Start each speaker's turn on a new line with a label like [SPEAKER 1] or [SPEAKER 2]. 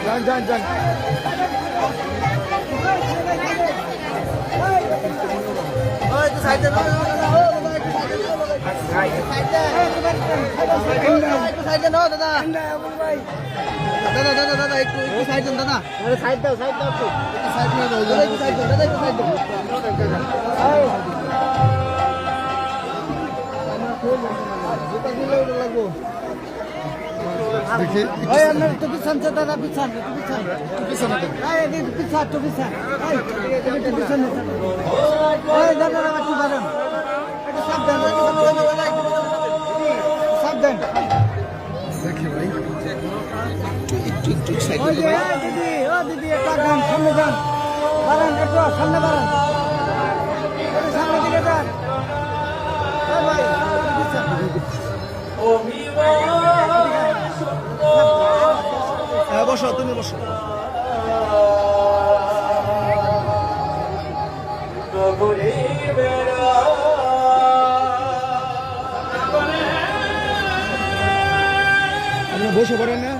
[SPEAKER 1] যান যান যান দাদা একটু সাইড দেন দাদা সাইড দাও একটু সাইড নিয়ে দাও একটু সাইড দাও দাদা একটু সাইড দাও পিছন দাদা পিছন সাবধান দেখি ভাই একটু দিদি ও দিদি একটা গান সামনে যান বাড়ান একটু সামনে বাড়ান সামনে দিকে যান ভাই বসো তুমি বসো আপনি বসে পড়েন না